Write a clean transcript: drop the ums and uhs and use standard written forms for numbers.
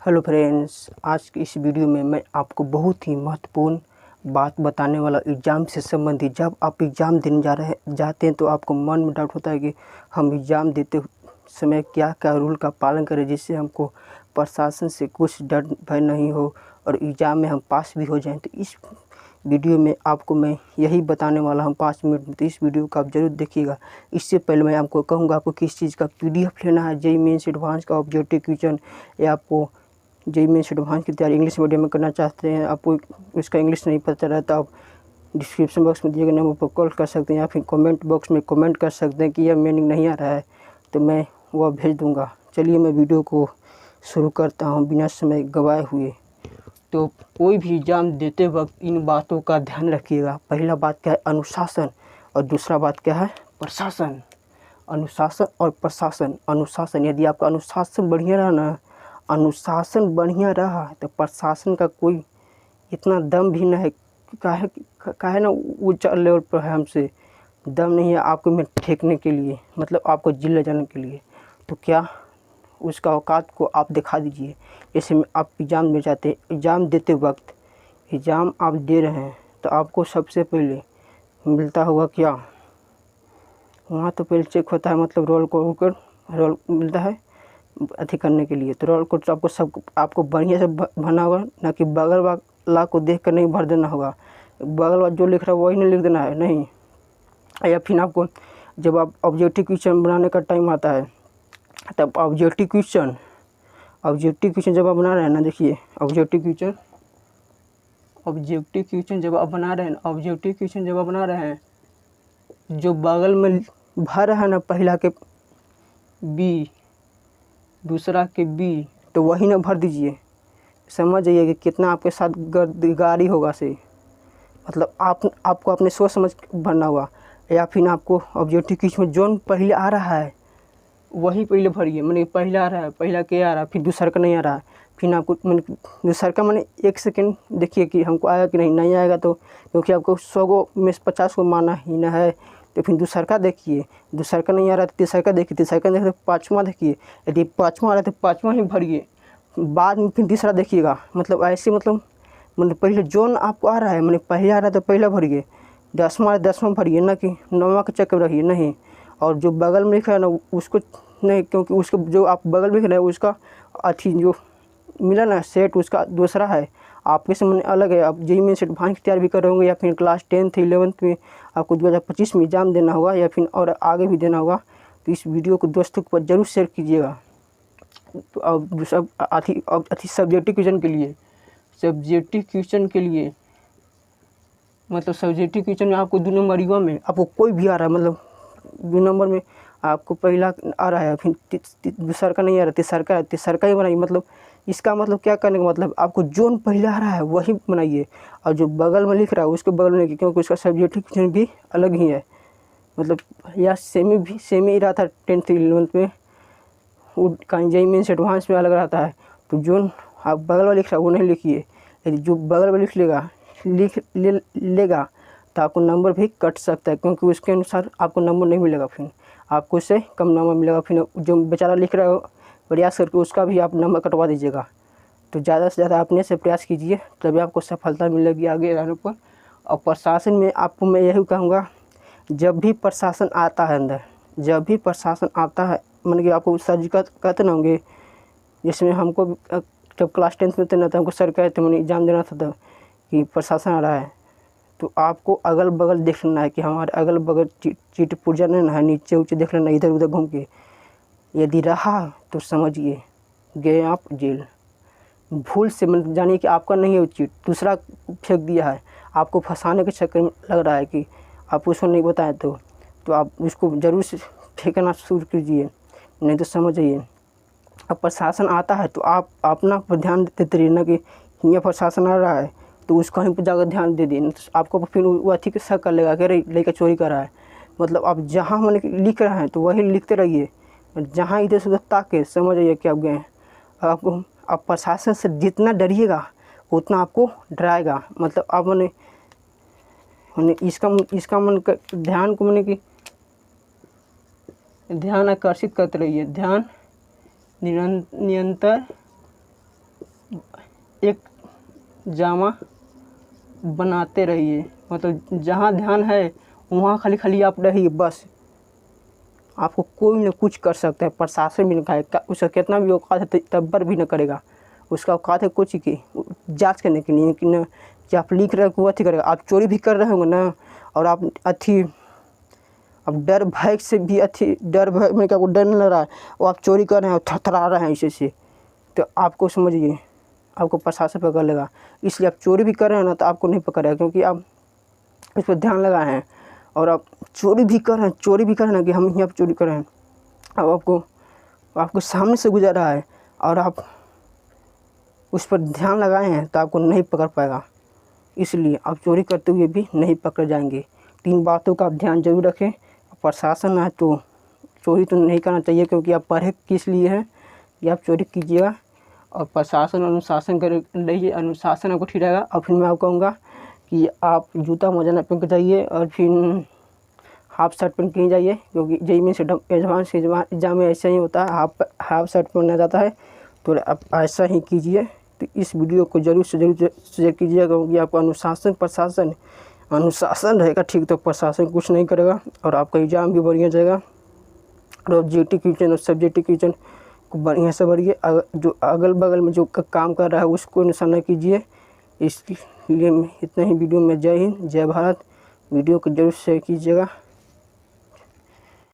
Hello friends, आज की इस वीडियो में मैं आपको बहुत ही महत्वपूर्ण बात बताने वाला एग्ज़ाम से संबंधित। जब आप एग्ज़ाम देने जाते हैं तो आपको मन में डाउट होता है कि हम एग्ज़ाम देते समय क्या क्या रूल का पालन करें जिससे हमको प्रशासन से कुछ डर भय नहीं हो और एग्ज़ाम में हम पास भी हो जाएं। तो इस वीडियो में आपको मैं यही बताने वाला हूँ 5 मिनट में। तो इस वीडियो को आप ज़रूर देखिएगा। इससे पहले मैं आपको कहूँगा आपको किस चीज़ का PDF लेना है, जेईई मेंस एडवांस का ऑब्जेक्टिव क्वेश्चन, या आपको जेईई मेंस एडवांस की तैयारी इंग्लिश मीडियम में करना चाहते हैं, आपको इसका इंग्लिश नहीं पता रहता, तो आप डिस्क्रिप्शन बॉक्स में दिए गए नंबर पर कॉल कर सकते हैं या फिर कमेंट बॉक्स में कमेंट कर सकते हैं कि यह मीनिंग नहीं आ रहा है, तो मैं वह भेज दूंगा। चलिए मैं वीडियो को शुरू करता हूं बिना समय गवाए हुए। तो कोई भी एग्ज़ाम देते वक्त इन बातों का ध्यान रखिएगा। पहला बात क्या है, अनुशासन, और दूसरा बात क्या है, प्रशासन। अनुशासन और प्रशासन। अनुशासन, यदि आपका अनुशासन बढ़िया रहा तो प्रशासन का कोई इतना दम भी न है। काहे ना ऊंचा लेवल पर है, हमसे दम नहीं है आपको में फेंकने के लिए, मतलब आपको जेल ले जाने के लिए। तो क्या उसका औकात को आप दिखा दीजिए। जैसे में आप एग्ज़ाम में जाते हैं, एग्ज़ाम देते वक्त एग्ज़ाम आप दे रहे हैं तो आपको सबसे पहले मिलता होगा क्या, वहाँ तो पहले चेक होता है, मतलब रोल मिलता है अथी करने के लिए। तो रोल कोड तो आपको बढ़िया से भरना होगा, ना कि बगल वाला को देख कर नहीं भर देना होगा। बगल वाला जो लिख रहा है वही नहीं लिख देना है, नहीं। या फिर आपको जब आप ऑब्जेक्टिव क्वेश्चन बनाने का टाइम आता है तब ऑब्जेक्टिव क्वेश्चन जब आप बना रहे हैं ना, देखिए ऑब्जेक्टिव क्वेश्चन जब आप बना रहे हैं, जो बगल में भर है ना, पहला के बी दूसरा के बी, तो वही ना भर दीजिए। समझ जाइए कि कितना आपके साथ गाड़ी होगा से, मतलब आपको अपने सोच समझ भरना होगा। या फिर आपको ऑब्जेक्टिव क्वेश्चन में जोन पहले आ रहा है वही पहले भरिए। मैंने पहला आ रहा है, पहला के आ रहा है, फिर दूसरा का नहीं आ रहा है, फिर आपको दूसरा का मैंने 1 सेकेंड देखिए कि हमको आया कि नहीं आएगा, तो क्योंकि आपको 100 को में 50 को माना ही ना है। तो फिर दूसरा का देखिए, दूसरा का नहीं आ रहा तो तीसरा का देखिए, तीसरा का देखिए तो पाँचवां देखिए। यदि पाँचवां आ रहा है तो पाँचवां ही भरिए, बाद में फिर तीसरा देखिएगा। मतलब ऐसे मतलब पहले जोन आपको आ रहा है, मैंने पहले आ रहा है तो पहला भरिए, 10वां भरिए, ना कि 9वां का चक्कर रहिए, नहीं। और जो बगल में लिखा है ना उसको नहीं, क्योंकि उसको जो आप बगल में लिख रहे हैं उसका अथी जो मिला ना सेट उसका दूसरा है, आपके से मैंने अलग है। आप जेईई मेंस एडवांस की तैयारी भी कर रहे होंगे, या फिर क्लास 10th 11th में आपको 2025 में एग्ज़ाम देना होगा, या फिर और आगे भी देना होगा। तो इस वीडियो को दोस्तों के पास ज़रूर शेयर कीजिएगा। तो अब सब अथी सब्जेक्टिव क्वेश्चन के लिए मतलब सब्जेक्टिव क्वेश्चन में आपको 2 नंबरियों में आपको कोई भी आ रहा है, मतलब 2 नंबर में आपको पहला आ रहा है, फिर दूसरा का नहीं आ रहा, तीसरा का ही बनाइए। मतलब इसका मतलब क्या करने का मतलब, आपको जोन पहले आ रहा है वही बनाइए, और जो बगल में लिख रहा है उसके बगल में, क्योंकि उसका सब्जेक्टिव क्वेश्चन भी अलग ही है। मतलब या सेमी ही रहा था 10th 11th में, वो कहीं जेईई मेंस एडवांस में अलग रहता है। तो जोन आप बगल में लिख रहा है वो नहीं लिखिए। यदि जो बगल में लेगा तो आपको नंबर भी कट सकता है, क्योंकि उसके अनुसार आपको नंबर नहीं मिलेगा, फिर आपको उससे कम नंबर मिलेगा। फिर जो बेचारा लिख रहा है प्रयास करके उसका भी आप नंबर कटवा दीजिएगा। तो ज़्यादा से ज़्यादा अपने से प्रयास कीजिए, तभी आपको सफलता मिलेगी आगे रहने पर। और प्रशासन में आपको मैं यही कहूँगा, जब भी प्रशासन आता है मतलब कि आपको सर जी कहते ना होंगे, जिसमें हमको जब क्लास 10th में थे ना, तो हमको सर कहते मैंने एग्ज़ाम देना था तब कि प्रशासन आ रहा है, तो आपको अगल बगल देख लेना है कि हमारे अगल बगल चीट पुर्जा नहीं है, नीचे ऊँचे देख लेना, इधर उधर घूम के। यदि रहा तो समझिए गए आप जेल। भूल से मतलब जानिए कि आपका नहीं है वो चीट, दूसरा फेंक दिया है, आपको फंसाने के चक्कर में लग रहा है कि आप उसको नहीं बताएं, तो आप उसको ज़रूर से फेंकना शुरू कीजिए, नहीं तो समझ जाइए। अब प्रशासन आता है तो आप अपना पर ध्यान देते रहिए, ना कि यहाँ प्रशासन आ रहा है तो उसको कहीं पर जाकर ध्यान दे दिए, तो आपको फिर वो अथी के शक कर लेगा कि अरे लड़का चोरी कर रहा है। मतलब आप जहाँ मैंने लिख रहे हैं तो वही लिखते रहिए, जहाँ इधर से उधर ताके समझ आइए कि आप गए। आप प्रशासन से जितना डरिएगा उतना आपको डराएगा। मतलब आप मैंने इसका मन ध्यान को मैंने कि ध्यान आकर्षित करते रहिए, ध्यान निरंतर एक जामा बनाते रहिए, मतलब जहाँ ध्यान है वहाँ खाली खाली आप रहिए बस। आपको कोई न कुछ कर सकता है, प्रशासन भी नहीं खाएगा, उसका कितना भी औकात है तब्बर भी न करेगा। उसका औकात है कुछ की जांच करने के लिए कि न कि आप लिख रहे हो वो अथी करेगा। आप चोरी भी कर रहे होंगे ना, और आप अथी अब डर भय से भी अथी डर भय में क्या, डर नहीं लग रहा है, वो आप चोरी कर रहे हैं और थरथरा रहे हैं इसे से, तो आपको समझिए आपको प्रशासन पकड़ लेगा। इसलिए आप चोरी भी कर रहे हैं ना तो आपको नहीं पकड़ेगा, क्योंकि आप इस पर ध्यान लगाए हैं। और आप चोरी भी कर रहे हैं ना कि हम यहाँ पर चोरी कर रहे हैं, अब आपको सामने से गुजर रहा है और आप उस पर ध्यान लगाए हैं तो आपको नहीं पकड़ पाएगा। इसलिए आप चोरी करते हुए भी नहीं पकड़ जाएंगे। 3 बातों का आप ध्यान जरूर रखें। प्रशासन है तो चोरी तो नहीं करना चाहिए, क्योंकि आप पढ़े किस लिए हैं कि आप चोरी कीजिएगा। और प्रशासन अनुशासन कर रहिए, अनुशासन आपको ठीक रहेगा। और फिर मैं आपको कहूँगा कि आप जूता मोजा न पहन के जाइए और फिर हाफ शर्ट पहन के ही जाइए, क्योंकि जेईई मेंस एडवांस एग्जाम में ऐसा ही होता है, हाफ शर्ट पहना जाता है। तो आप ऐसा ही कीजिए। तो इस वीडियो को ज़रूर से ज़रूर शेयर कीजिएगा, क्योंकि आपको अनुशासन रहेगा ठीक तो प्रशासन कुछ नहीं करेगा और आपका एग्ज़ाम भी बढ़िया जाएगा। और ऑब्जेक्टिव क्वेश्चन और सब्जेक्टिव क्वेश्चन को बढ़िया से भरिए। जो अगल बगल में जो काम कर रहा है उसको निशाना कीजिए। इसलिए इतना ही वीडियो में। जय हिंद, जय भारत। वीडियो को जरूर शेयर कीजिएगा।